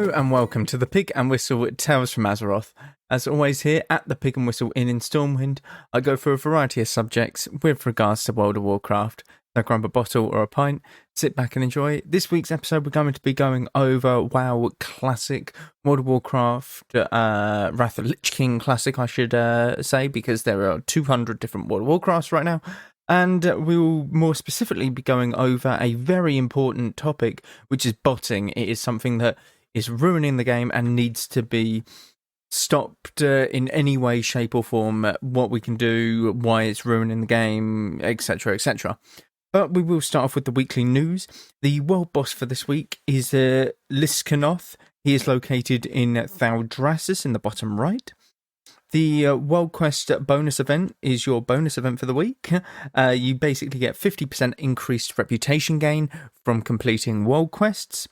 Hello and welcome to the Pig and Whistle Tales from Azeroth. As always here at the Pig and Whistle Inn in Stormwind, I go for a variety of subjects with regards to World of Warcraft. So grab a bottle or a pint, sit back and enjoy. This week's episode we're going to be going over WoW Classic, World of Warcraft, Wrath of Lich King Classic I should say, because there are 200 different World of Warcrafts right now. And we will more specifically be going over a very important topic, which is botting. It is something that is ruining the game and needs to be stopped in any way, shape or form. What we can do, why it's ruining the game, etc, etc. But we will start off with the weekly news. The world boss for this week is Liskanoth. He is located in Thaldraszus in the bottom right. The World Quest bonus event is your bonus event for the week. You basically get 50% increased reputation gain from completing World Quests.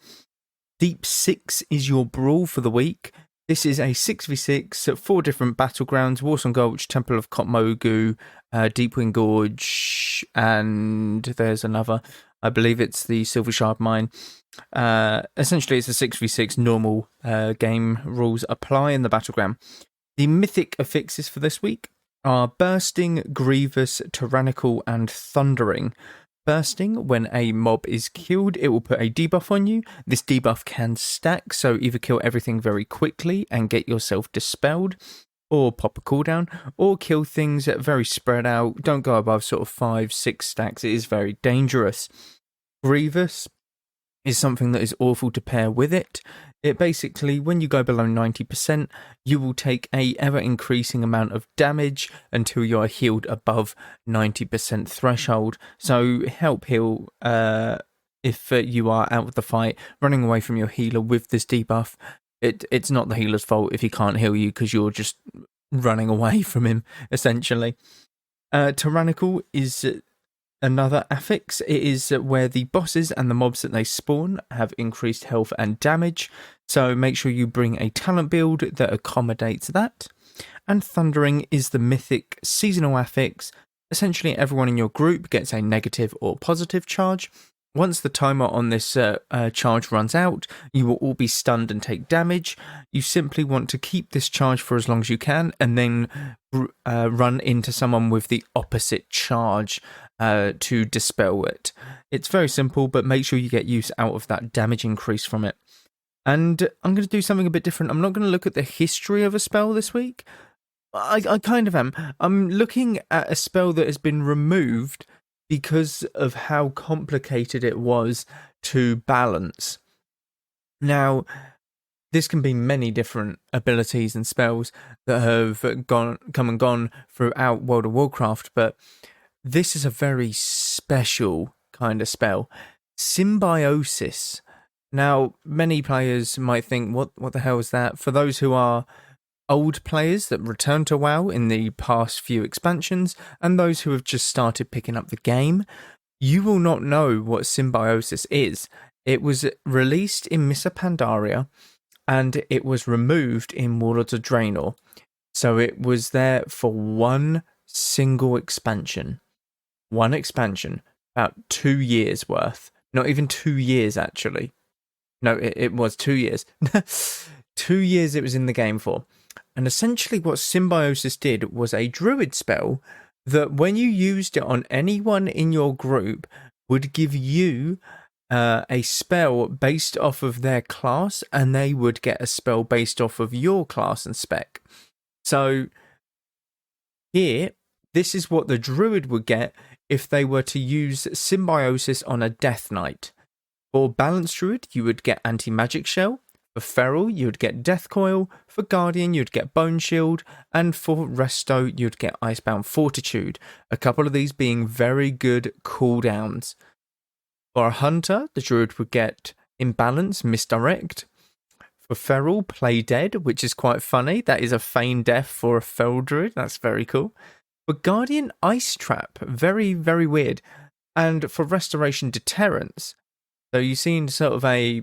Deep 6 is your brawl for the week. This is a 6v6 at 4 different battlegrounds: Warsong Gulch, Temple of Kotmogu, Deepwind Gorge, and there's another. I believe it's the Silver Shard Mine. Essentially, it's a 6v6 normal game. Rules apply in the battleground. The mythic affixes for this week are Bursting, Grievous, Tyrannical, and Thundering. Bursting, when a mob is killed, it will put a debuff on you. This debuff can stack, so either kill everything very quickly and get yourself dispelled, or pop a cooldown, or kill things very spread out. Don't go above sort of 5-6 stacks, it is very dangerous. Grievous is something that is awful to pair with it. It basically, when you go below 90%, you will take a ever-increasing amount of damage until you are healed above 90% threshold. So help heal if you are out of the fight, running away from your healer with this debuff. It's not the healer's fault if he can't heal you because you're just running away from him, essentially. Tyrannical is another affix. It is where the bosses and the mobs that they spawn have increased health and damage, so make sure you bring a talent build that accommodates that. And Thundering is the mythic seasonal affix. Essentially, everyone in your group gets a negative or positive charge. Once the timer on this charge runs out, you will all be stunned and take damage. You simply want to keep this charge for as long as you can, and then run into someone with the opposite charge to dispel it. It's very simple, but make sure you get use out of that damage increase from it. And I'm going to do something a bit different. I'm not going to look at the history of a spell this week. I kind of am. I'm looking at a spell that has been removed because of how complicated it was to balance. Now, this can be many different abilities and spells that have come and gone throughout World of Warcraft, but this is a very special kind of spell. Symbiosis. Now, many players might think, what the hell is that? For those who are old players that return to WoW in the past few expansions, and those who have just started picking up the game, you will not know what Symbiosis is. It was released in Missa Pandaria, and it was removed in Warlords of Draenor. So it was there for one single expansion. One expansion, about 2 years worth. Not even 2 years, actually. No, it was 2 years. 2 years it was in the game for. And essentially what Symbiosis did was a druid spell that when you used it on anyone in your group would give you a spell based off of their class, and they would get a spell based off of your class and spec. So here, this is what the druid would get if they were to use Symbiosis on a Death Knight. For Balanced Druid, you would get Anti-Magic Shell. For Feral, you'd get Death Coil. For Guardian, you'd get Bone Shield. And for Resto, you'd get Icebound Fortitude. A couple of these being very good cooldowns. For a Hunter, the Druid would get Imbalance, Misdirect. For Feral, Play Dead, which is quite funny. That is a feign death for a Feral Druid. That's very cool. For Guardian, Ice Trap. Very, very weird. And for Restoration, Deterrence. So you've seen sort of a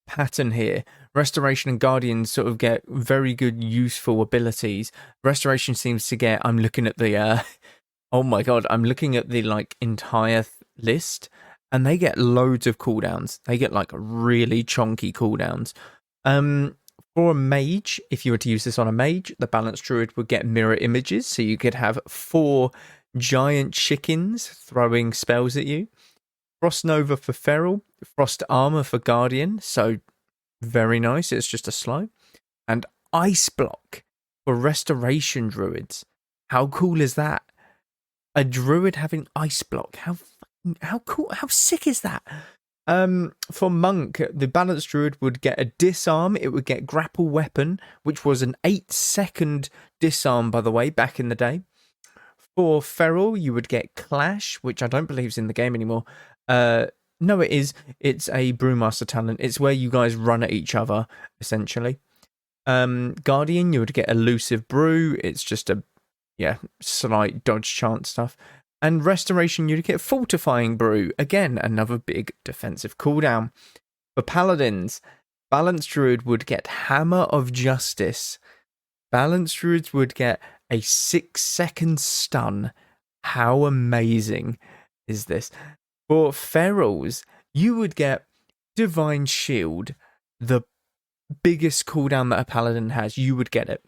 pattern here. Restoration and Guardian sort of get very good, useful abilities. Restoration seems to get, I'm looking at the, oh my god, I'm looking at the, like, entire list, and they get loads of cooldowns. They get like really chonky cooldowns. For a mage, if you were to use this on a mage, the Balanced Druid would get mirror images, so you could have 4 giant chickens throwing spells at you. Frost Nova for Feral, Frost Armor for Guardian, so very nice, it's just a slow. And Ice Block for Restoration Druids. How cool is that? A druid having Ice Block. How cool, how sick is that? For Monk, the Balanced Druid would get a Disarm, it would get Grapple Weapon, which was an 8-second disarm, by the way, back in the day. For Feral, you would get Clash, which I don't believe is in the game anymore. No, it is. It's a Brewmaster talent. It's where you guys run at each other, essentially. Guardian, you would get Elusive Brew. It's just a, slight dodge chance stuff. And Restoration, you'd get Fortifying Brew. Again, another big defensive cooldown. For Paladins, Balanced Druid would get Hammer of Justice. Balanced Druids would get a 6-second stun. How amazing is this? For Ferals, you would get Divine Shield, the biggest cooldown that a Paladin has. You would get it.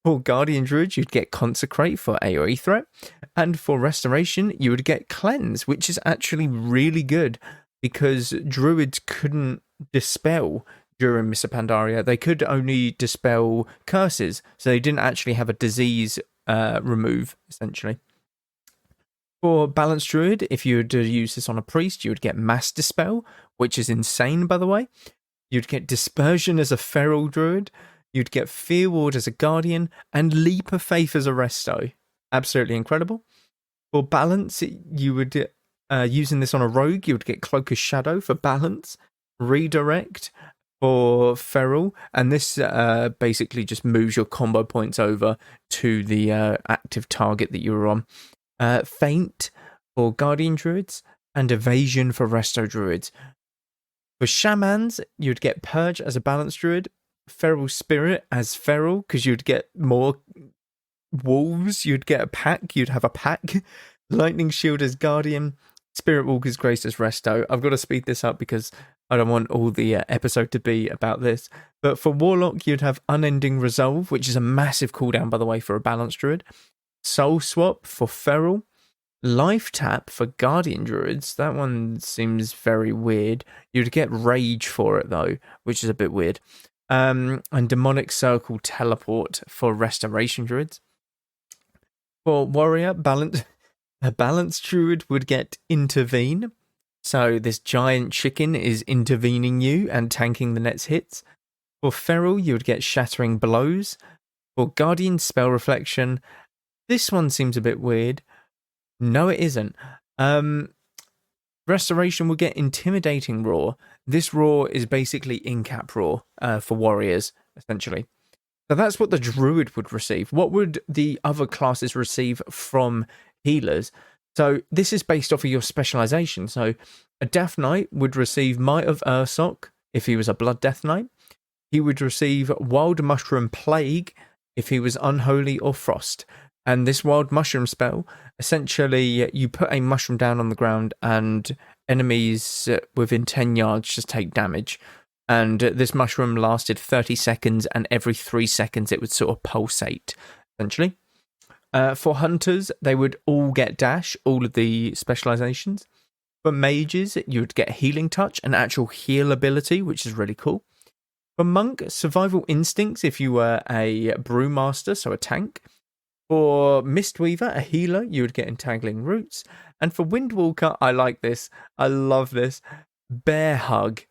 For Guardian Druids, you'd get Consecrate for AoE threat. And for Restoration, you would get Cleanse, which is actually really good because Druids couldn't dispel during Mists of Pandaria. They could only dispel curses, so they didn't actually have a disease remove, essentially. For Balanced Druid, if you were to use this on a priest, you would get Mass Dispel, which is insane, by the way. You'd get Dispersion as a Feral Druid. You'd get Fear Ward as a Guardian, and Leap of Faith as a Resto. Absolutely incredible. For Balance, you would, using this on a Rogue, you would get Cloak of Shadow for Balance. Redirect for Feral, and this basically just moves your combo points over to the active target that you were on. Feint for Guardian Druids, and Evasion for Resto Druids. For Shamans, you'd get Purge as a Balanced Druid, Feral Spirit as Feral, because you'd get more wolves, you'd get a pack, you'd have a pack. Lightning Shield as Guardian, Spirit Walker's Grace as Resto. I've got to speed this up because I don't want all the episode to be about this. But for Warlock, you'd have Unending Resolve, which is a massive cooldown, by the way, for a Balanced Druid. Soul Swap for Feral. Life Tap for Guardian Druids. That one seems very weird. You'd get Rage for it, though, which is a bit weird. And Demonic Circle Teleport for Restoration Druids. For Warrior, a Balanced Druid would get Intervene. So this giant chicken is intervening you and tanking the next hits. For Feral, you would get Shattering Blows. For Guardian, Spell Reflection. This one seems a bit weird. No, it isn't. Restoration will get Intimidating Roar. This roar is basically in-cap roar for warriors, essentially. So that's what the druid would receive. What would the other classes receive from healers? So this is based off of your specialization. So a Death Knight would receive Might of Ursok if he was a Blood Death Knight. He would receive Wild Mushroom Plague if he was Unholy or Frost. And this Wild Mushroom spell, essentially, you put a mushroom down on the ground and enemies within 10 yards just take damage. And this mushroom lasted 30 seconds, and every 3 seconds it would sort of pulsate, essentially. For hunters, they would all get dash, all of the specializations. For mages, you would get Healing Touch, an actual heal ability, which is really cool. For monk, Survival Instincts if you were a Brewmaster, so a tank. For Mistweaver, a healer, you would get Entangling Roots. And for Windwalker, I like this. I love this. Bear Hug.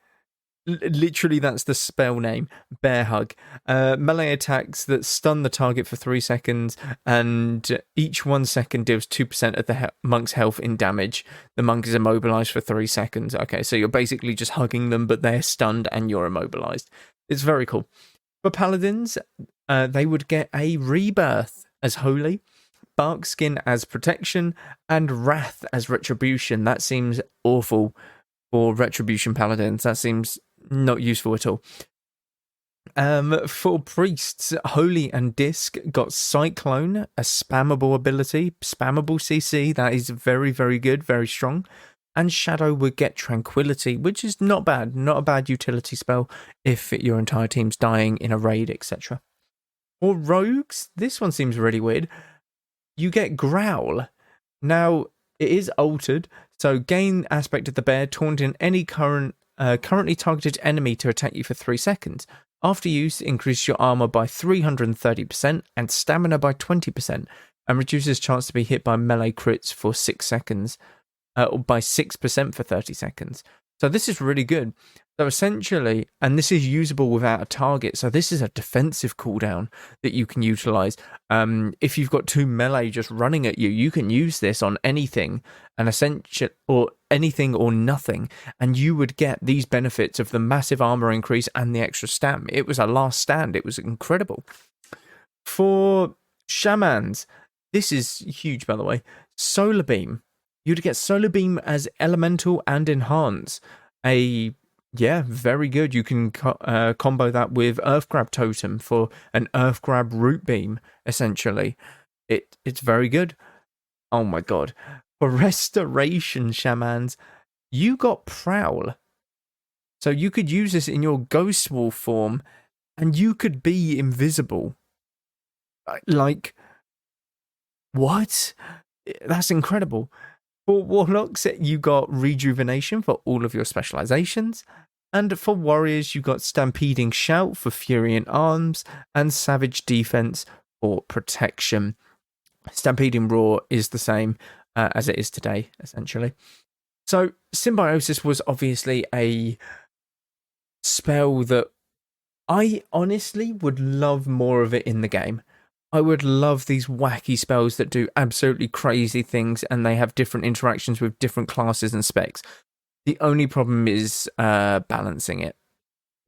Literally, that's the spell name. Bear Hug. Melee attacks that stun the target for 3 seconds, and each 1 second deals 2% of the monk's health in damage. The monk is immobilized for 3 seconds. Okay, so you're basically just hugging them, but they're stunned and you're immobilized. It's very cool. For paladins, they would get a Rebirth as Holy, Barkskin as Protection, and Wrath as Retribution. That seems awful for Retribution Paladins. That seems not useful at all. For priests, Holy and Disc got Cyclone, a spammable ability, spammable CC. That is very, very good, very strong. and Shadow would get Tranquility, which is not bad. Not a bad utility spell if your entire team's dying in a raid, etc. For Rogues, this one seems really weird. You get Growl. Now, it is altered, so gain aspect of the bear, taunting any currently targeted enemy to attack you for 3 seconds. After use, increase your armor by 330% and stamina by 20%, and reduces chance to be hit by melee crits for 6 seconds, or by 6% for 30 seconds. So this is really good. So essentially, and this is usable without a target, so this is a defensive cooldown that you can utilize. If you've got 2 melee just running at you, you can use this on anything, and essential or anything or nothing, and you would get these benefits of the massive armor increase and the extra stam. It was a last stand. It was incredible. For Shamans, this is huge, by the way. Solar Beam. You'd get Solar Beam as elemental and enhance. Very good. You can combo that with Earth Grab Totem for an Earth Grab Root Beam, essentially. It's very good. Oh my god. For Restoration Shamans, you got Prowl. So you could use this in your Ghost Wolf form, and you could be invisible. Like, what? That's incredible. For Warlocks, you got Rejuvenation for all of your specializations. And for Warriors, you got Stampeding Shout for Fury and Arms, and Savage Defense for Protection. Stampeding Roar is the same as it is today, essentially. So, Symbiosis was obviously a spell that I honestly would love more of it in the game. I would love these wacky spells that do absolutely crazy things, and they have different interactions with different classes and specs. The only problem is balancing it,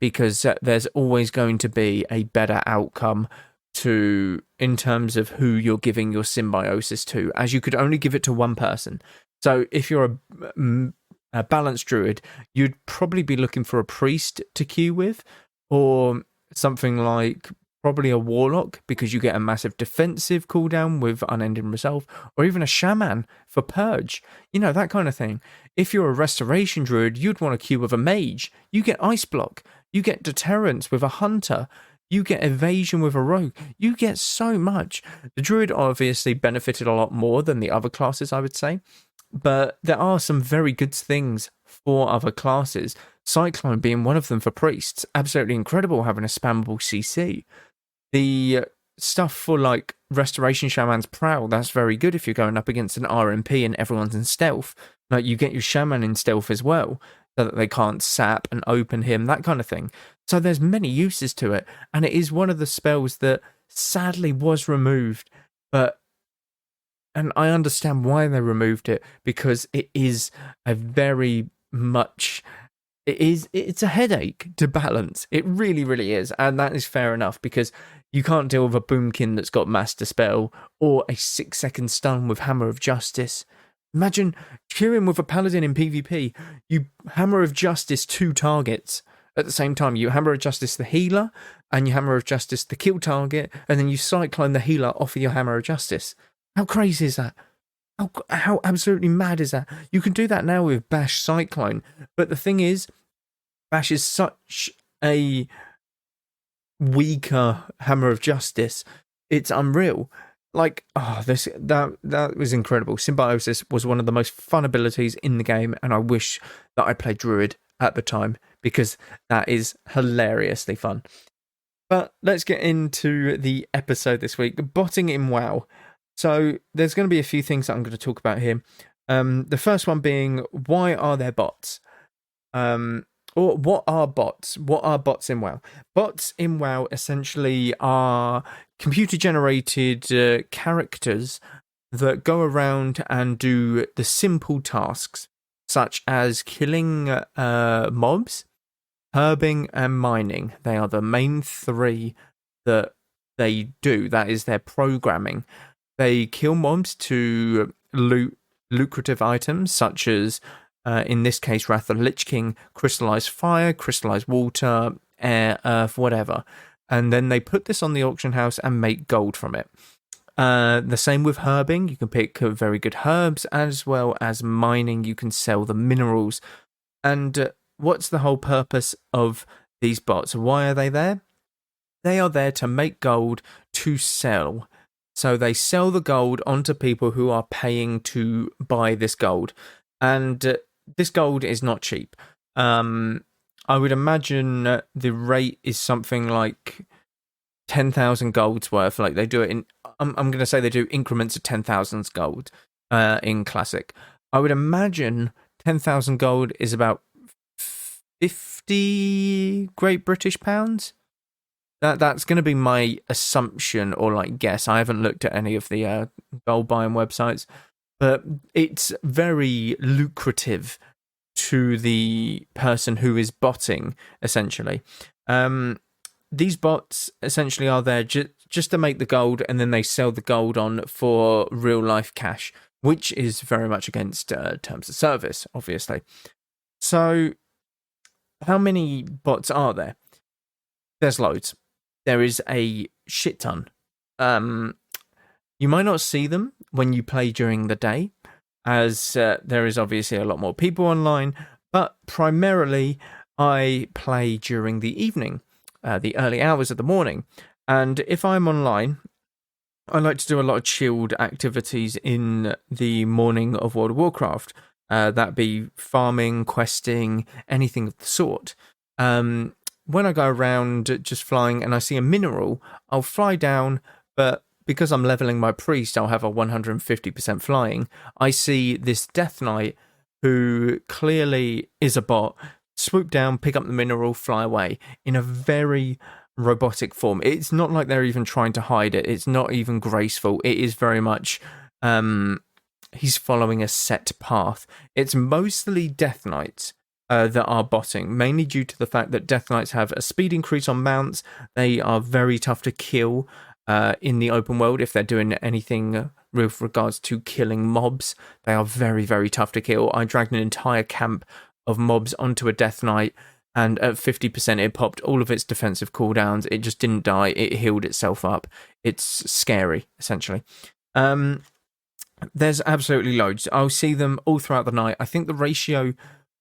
because there's always going to be a better outcome in terms of who you're giving your symbiosis to, as you could only give it to one person. So if you're a balanced druid, you'd probably be looking for a priest to queue with, or something like probably a warlock, because you get a massive defensive cooldown with unending resolve, or even a shaman for purge, that kind of thing. If you're a restoration druid, you'd want to queue with a mage. You get ice block, you get deterrence with a hunter, you get evasion with a rogue, you get so much. The druid obviously benefited a lot more than the other classes, I would say, but there are some very good things for other classes, Cyclone being one of them for priests. Absolutely incredible having a spammable CC. The stuff for like Restoration Shaman's Prowl, that's very good if you're going up against an RMP and everyone's in stealth. Like, you get your shaman in stealth as well, so that they can't sap and open him, that kind of thing. So there's many uses to it, and it is one of the spells that sadly was removed, and I understand why they removed it, because it is a very much... It's a headache to balance. It really, really is. And that is fair enough, because you can't deal with a Boomkin that's got Master Spell or a 6-second stun with Hammer of Justice. Imagine queuing with a Paladin in PvP. You Hammer of Justice 2 targets at the same time. You Hammer of Justice the healer, and you Hammer of Justice the kill target, and then you Cyclone the healer off of your Hammer of Justice. How crazy is that? How absolutely mad is that? You can do that now with Bash Cyclone, but the thing is, Bash is such a weaker Hammer of Justice. It's unreal. Like, that was incredible. Symbiosis was one of the most fun abilities in the game, and I wish that I played Druid at the time, because that is hilariously fun. But let's get into the episode this week. Botting in WoW. So there's going to be a few things that I'm going to talk about here. The first one being, why are there bots? Or what are bots? What are bots in WoW? Bots in WoW essentially are computer-generated characters that go around and do the simple tasks, such as killing mobs, herbing, and mining. They are the main 3 that they do. That is their programming. They kill mobs to loot lucrative items, such as, in this case, Wrath of the Lich King, crystallized fire, crystallized water, air, earth, whatever. And then they put this on the auction house and make gold from it. The same with herbing. You can pick very good herbs, as well as mining. You can sell the minerals. And what's the whole purpose of these bots? Why are they there? They are there to make gold to sell. So they sell the gold onto people who are paying to buy this gold. And this gold is not cheap. I would imagine the rate is something like 10,000 gold's worth. Like they do it in, I'm going to say they do increments of 10,000 gold in Classic. I would imagine 10,000 gold is about 50 Great British pounds. That's going to be my assumption or like guess. I haven't looked at any of the gold buying websites, but it's very lucrative to the person who is botting, essentially. These bots essentially are there just to make the gold, and then they sell the gold on for real life cash, which is very much against terms of service, obviously. So, how many bots are there? There's loads. There is a shit ton. You might not see them when you play during the day, as there is obviously a lot more people online, but primarily I play during the evening, the early hours of the morning. And if I'm online, I like to do a lot of chilled activities in the morning of World of Warcraft. That be farming, questing, anything of the sort. When I go around just flying and I see a mineral, I'll fly down, but because I'm leveling my priest, I'll have a 150% flying. I see this Death Knight, who clearly is a bot, swoop down, pick up the mineral, fly away in a very robotic form. It's not like they're even trying to hide it. It's not even graceful. It is very much, he's following a set path. It's mostly Death Knights that are botting, mainly due to the fact that Death Knights have a speed increase on mounts. They are very tough to kill in the open world if they're doing anything with regards to killing mobs. They are very, very tough to kill. I dragged an entire camp of mobs onto a Death Knight, and at 50% it popped all of its defensive cooldowns. It just didn't die. It healed itself up. It's scary, essentially. There's absolutely loads. I'll see them all throughout the night. I think the ratio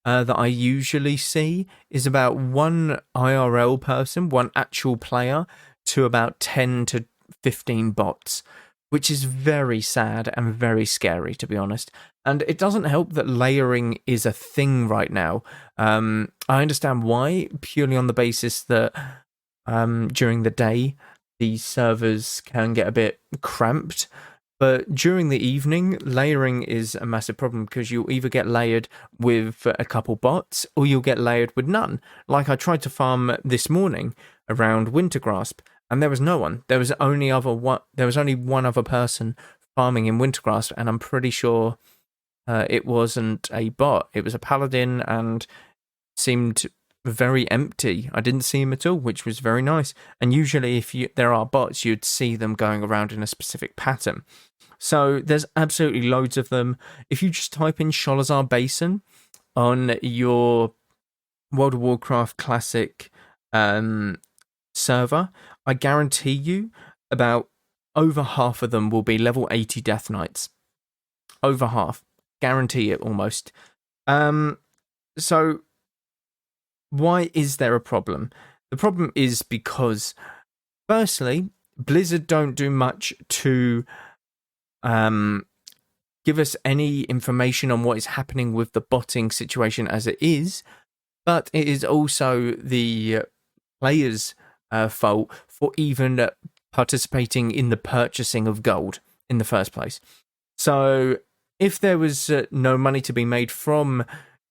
that I usually see is about one IRL person, one actual player, to about 10 to 15 bots, which is very sad and very scary, to be honest. And it doesn't help that layering is a thing right now. I understand why, purely on the basis that during the day, these servers can get a bit cramped. But during the evening, layering is a massive problem because you'll either get layered with a couple bots or you'll get layered with none. Like I tried to farm this morning around Wintergrasp, and there was no one. There was only one other person farming in Wintergrasp, and I'm pretty sure it wasn't a bot. It was a paladin and seemed very empty. I didn't see him at all, which was very nice. And usually if there are bots, you'd see them going around in a specific pattern. So there's absolutely loads of them. If you just type in Sholazar Basin on your World of Warcraft Classic server, I guarantee you about over half of them will be level 80 Death Knights. Over half. Guarantee it almost. So why is there a problem? The problem is because, firstly, Blizzard don't do much to give us any information on what is happening with the botting situation as it is, but it is also the players' fault for even participating in the purchasing of gold in the first place. So if there was no money to be made from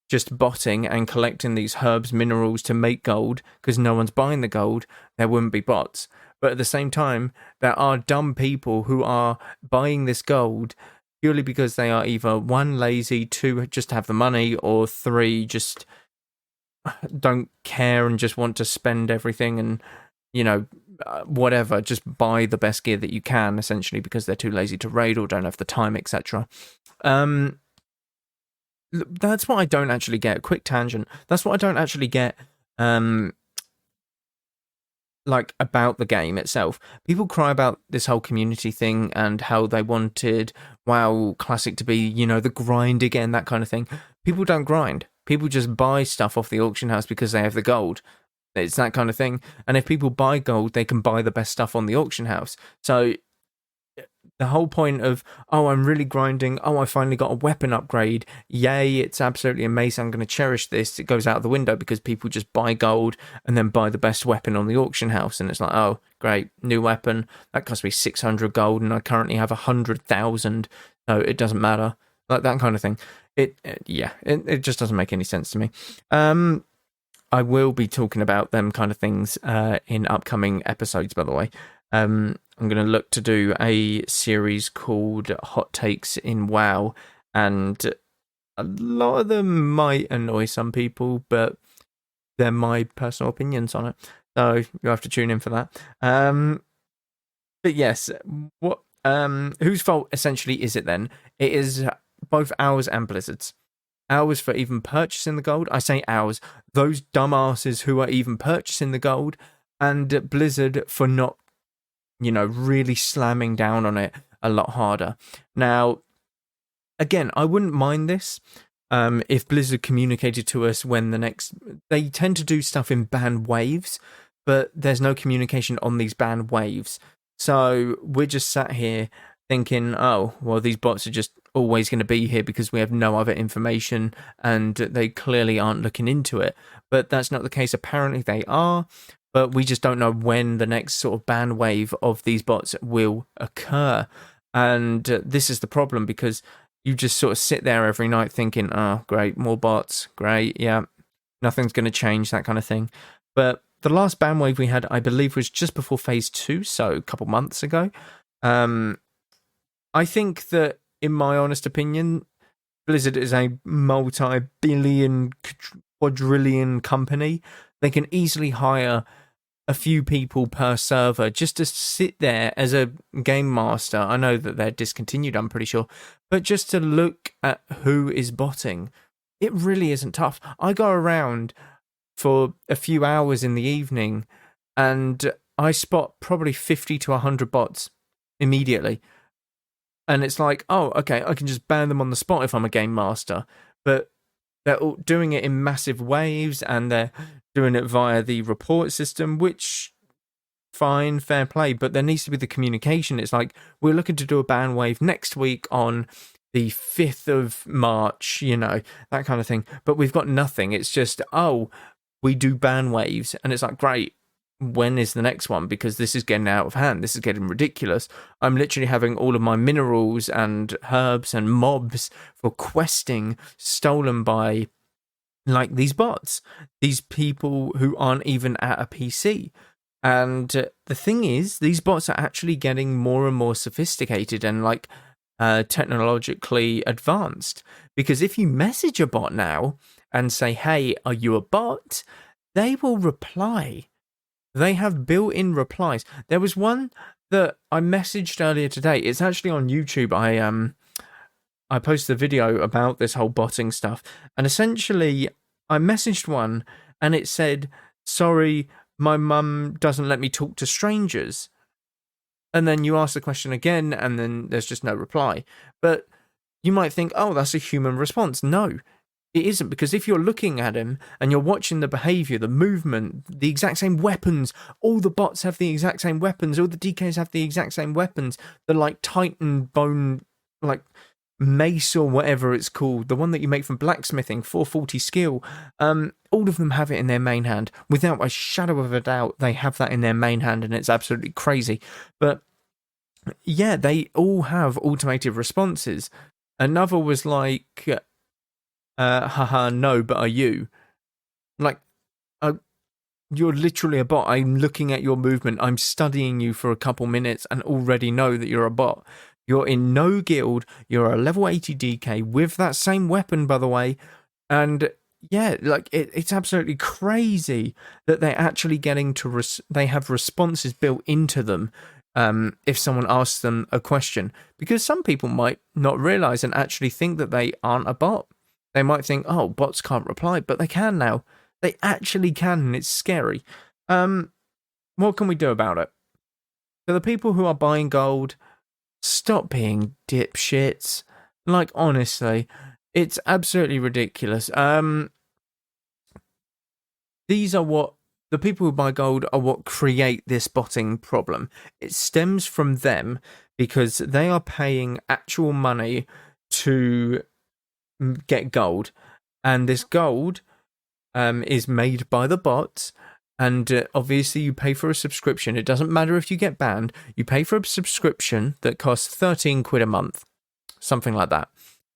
just botting and collecting these herbs, minerals to make gold, because no one's buying the gold, there wouldn't be bots. But at the same time, there are dumb people who are buying this gold purely because they are either 1, lazy, 2, just have the money, or 3, just don't care and just want to spend everything and, whatever, just buy the best gear that you can, essentially, because they're too lazy to raid or don't have the time, etc. That's what I don't actually get. Quick tangent. That's what I don't actually get like about the game itself. People cry about this whole community thing and how they wanted WoW Classic to be, you know, the grind again, that kind of thing. People don't grind. People just buy stuff off the auction house because they have the gold. It's that kind of thing. And if people buy gold, they can buy the best stuff on the auction house. So the whole point of, oh, I'm really grinding, oh, I finally got a weapon upgrade, yay, it's absolutely amazing, I'm going to cherish this, it goes out the window because people just buy gold and then buy the best weapon on the auction house, and it's like, oh, great, new weapon, that cost me 600 gold and I currently have 100,000, so it doesn't matter, like that kind of thing. It just doesn't make any sense to me. I will be talking about them kind of things in upcoming episodes, by the way. I'm going to look to do a series called Hot Takes in WoW, and a lot of them might annoy some people, but they're my personal opinions on it, so you'll have to tune in for that. But yes, what whose fault essentially is it then? It is both ours and Blizzard's. Ours for even purchasing the gold. I say ours, those dumbasses who are even purchasing the gold, and Blizzard for not, you know, really slamming down on it a lot harder. Now, again, I wouldn't mind this if Blizzard communicated to us when the next... They tend to do stuff in ban waves, but there's no communication on these ban waves. So we're just sat here thinking, oh, well, these bots are just always going to be here because we have no other information and they clearly aren't looking into it. But that's not the case. Apparently they are. But we just don't know when the next sort of ban wave of these bots will occur. And this is the problem, because you just sort of sit there every night thinking, oh, great, more bots, great, yeah, nothing's going to change, that kind of thing. But the last ban wave we had, I believe, was just before Phase 2, so a couple months ago. I think that, in my honest opinion, Blizzard is a multi-billion, quadrillion company. They can easily hire a few people per server just to sit there as a game master. I know that they're discontinued, I'm pretty sure, but just to look at who is botting, it really isn't tough. I go around for a few hours in the evening and I spot probably 50 to 100 bots immediately. And it's like, oh, okay, I can just ban them on the spot if I'm a game master. But they're all doing it in massive waves and they're doing it via the report system, which, fine, fair play. But there needs to be the communication. It's like, we're looking to do a ban wave next week on the 5th of March, you know, that kind of thing. But we've got nothing. It's just, oh, we do ban waves. And it's like, great. When is the next one? Because this is getting out of hand. This is getting ridiculous. I'm literally having all of my minerals and herbs and mobs for questing stolen by, like, these bots. These people who aren't even at a PC. And the thing is, these bots are actually getting more and more sophisticated and, like, technologically advanced. Because if you message a bot now and say, hey, are you a bot? They will reply. They have built-in replies. There was one that I messaged earlier today. It's actually on YouTube. I posted a video about this whole botting stuff. And essentially, I messaged one and it said, sorry, my mum doesn't let me talk to strangers. And then you ask the question again and then there's just no reply. But you might think, oh, that's a human response. No. It isn't, because if you're looking at him and you're watching the behavior, the movement, the exact same weapons, all the bots have the exact same weapons, all the DKs have the exact same weapons, the like Titan bone, like mace or whatever it's called, the one that you make from blacksmithing, 440 skill, all of them have it in their main hand. Without a shadow of a doubt, they have that in their main hand, and it's absolutely crazy. But yeah, they all have automated responses. Another was like... haha, no, but are you? Like, you're literally a bot. I'm looking at your movement. I'm studying you for a couple minutes and already know that you're a bot. You're in no guild. You're a level 80 DK with that same weapon, by the way. And yeah, like, it's absolutely crazy that they're actually getting to... they have responses built into them if someone asks them a question. Because some people might not realize and actually think that they aren't a bot. They might think, oh, bots can't reply, but they can now. They actually can, and it's scary. what can we do about it? For the people who are buying gold, stop being dipshits. Like, honestly, it's absolutely ridiculous. These are what the people who buy gold are what create this botting problem. It stems from them because they are paying actual money to get gold, and this gold is made by the bots. And obviously, you pay for a subscription. It doesn't matter if you get banned. You pay for a subscription that costs 13 quid a month, something like that.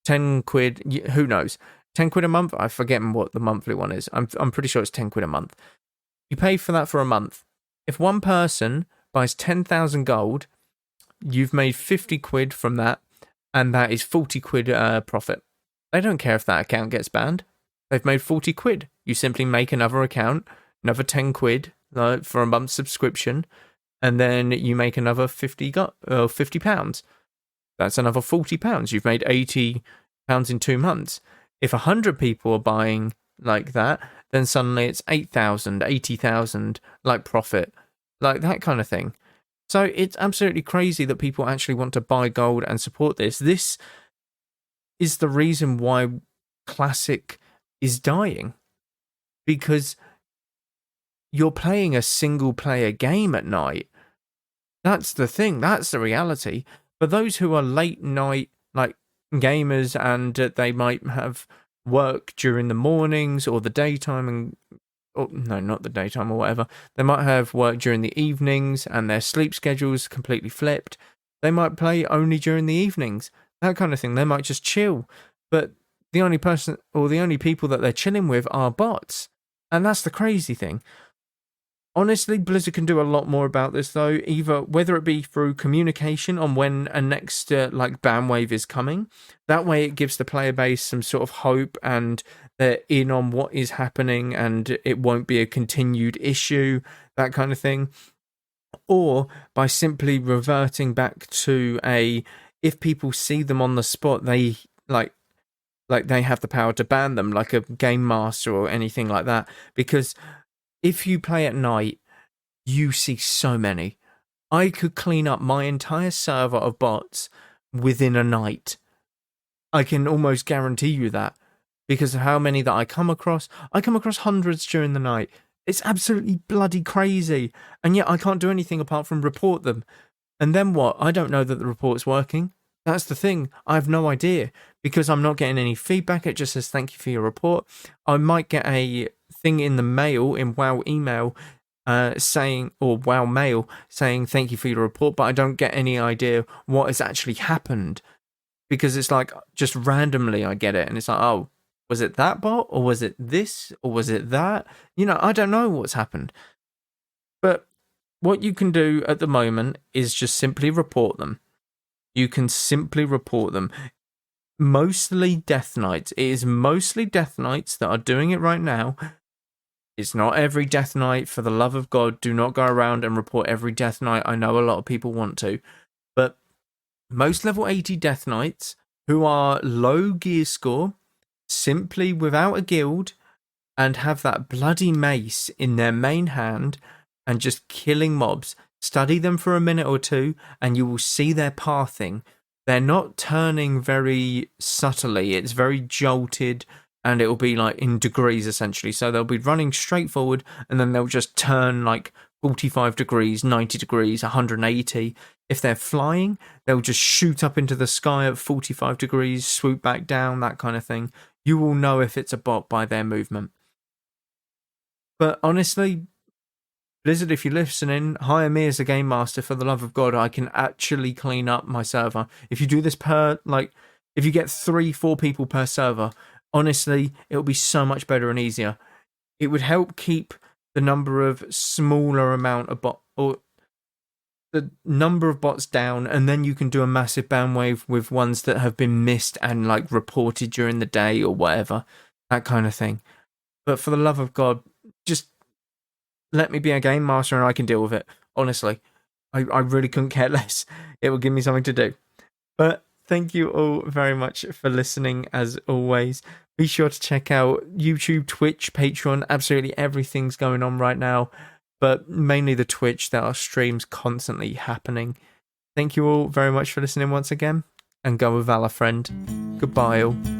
10 quid, who knows? 10 quid a month? I forget what the monthly one is. I'm pretty sure it's 10 quid a month. You pay for that for a month. If one person buys 10,000 gold, you've made 50 quid from that, and that is 40 quid profit. They don't care if that account gets banned. They've made 40 quid. You simply make another account, another 10 quid for a month's subscription, and then you make another 50 pounds. That's another 40 pounds. You've made 80 pounds in 2 months. If 100 people are buying like that, then suddenly it's 8,000, 80,000 like profit, like that kind of thing. So it's absolutely crazy that people actually want to buy gold and support this. This is the reason why Classic is dying, because you're playing a single player game at night. That's the thing. That's the reality. For those who are late night, like gamers, and they might have work during the mornings or the daytime, no, not the daytime or whatever. They might have work during the evenings and their sleep schedule's completely flipped. They might play only during the evenings, that kind of thing. They might just chill. But the only person or the only people that they're chilling with are bots. And that's the crazy thing. Honestly, Blizzard can do a lot more about this, though, either whether it be through communication on when a next ban wave is coming. That way it gives the player base some sort of hope and they're in on what is happening and it won't be a continued issue, that kind of thing. Or by simply reverting back to if people see them on the spot, they like they have the power to ban them, like a game master or anything like that. Because if you play at night, you see so many. I could clean up my entire server of bots within a night. I can almost guarantee you that, because of how many that I come across. I come across hundreds during the night. It's absolutely bloody crazy. And yet I can't do anything apart from report them. And then what? I don't know that the report's working. That's the thing. I have no idea, because I'm not getting any feedback. It just says thank you for your report. I might get a thing in the mail, in WoW email, saying, or WoW mail saying thank you for your report, but I don't get any idea what has actually happened, because it's like just randomly I get it and it's like, oh, was it that bot, or was it this, or was it that? I don't know what's happened. But what you can do at the moment is just simply report them. You can simply report them. Mostly Death Knights. It is mostly Death Knights that are doing it right now. It's not every Death Knight. For the love of God, do not go around and report every Death Knight. I know a lot of people want to. But most level 80 Death Knights who are low gear score, simply without a guild, and have that bloody mace in their main hand and just killing mobs. Study them for a minute or two and you will see their pathing. They're not turning very subtly. It's very jolted, and it will be like in degrees essentially. So they'll be running straight forward and then they'll just turn like 45 degrees, 90 degrees, 180. If they're flying, they'll just shoot up into the sky at 45 degrees, swoop back down, that kind of thing. You will know if it's a bot by their movement. But honestly, Blizzard, if you're listening, hire me as a game master. For the love of God, I can actually clean up my server. If you do this if you get 3-4 people per server, honestly, it'll be so much better and easier. It would help keep the number of smaller amount of the number of bots down, and then you can do a massive ban wave with ones that have been missed and like reported during the day or whatever, that kind of thing. But for the love of God, just let me be a game master and I can deal with it. Honestly, I really couldn't care less. It will give me something to do. But thank you all very much for listening, as always. Be sure to check out YouTube, Twitch, Patreon. Absolutely everything's going on right now. but mainly the Twitch. There are streams constantly happening. Thank you all very much for listening once again, and go with Valor, friend. Goodbye all.